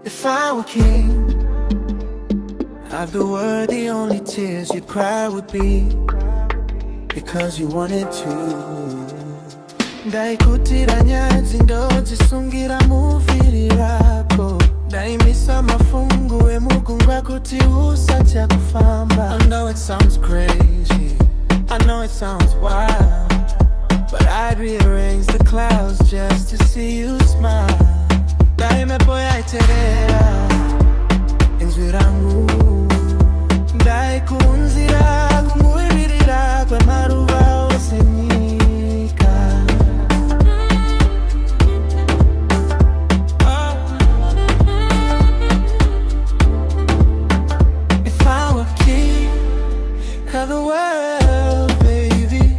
If I were king of the world, the only tears you'd cry would be because you wanted to. Ndaikutira nyeredzi ndodzisungira muvhiri rako. Ndaimisa mafungu emugungwa kuti usatya kufamba. I know it sounds crazy, I know it sounds wild, but I'd rearrange the clouds just to see you smile. Ndaimepo yaiterera inzwi rangu, ndaikunzira kumuimirira kwemaruva ose nyika. If I were king of the world, baby,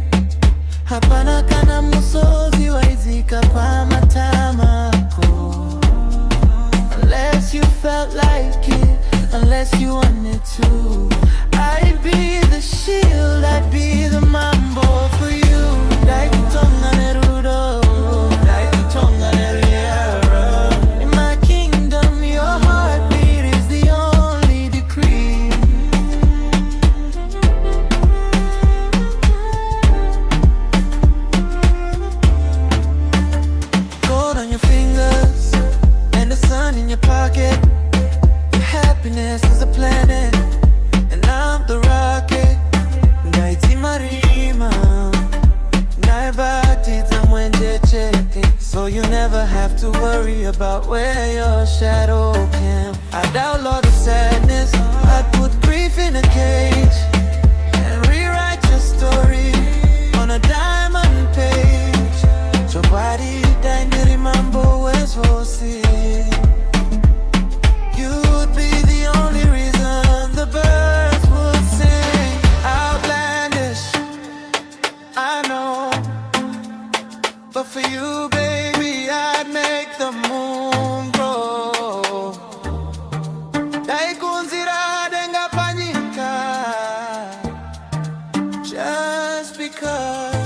hapana kana musozi waizika pa matama. Unless you felt like it, unless you wanted to, I'd be the shield, I'd be the mambo for you. Ndaikutonga nerudo, ndaikutonga neruyero. In my kingdom, your heartbeat is the only decree. Gold on your fingers and the sun in your pocket. Your happiness is a planet and I'm the rocket. Ndaitimarima, ndaibatidza mwenjeche. So you never have to worry about where your shadow can. I'd outlaw the sadness, I'd put grief in a cage and rewrite your story on a diamond page. Chobadi ndiri mambo wezvosi. You'd be the only reason the birds would sing. Outlandish, I know, but for you, baby, I'd make the moon grow. Ndaikunzira denga panyika, just because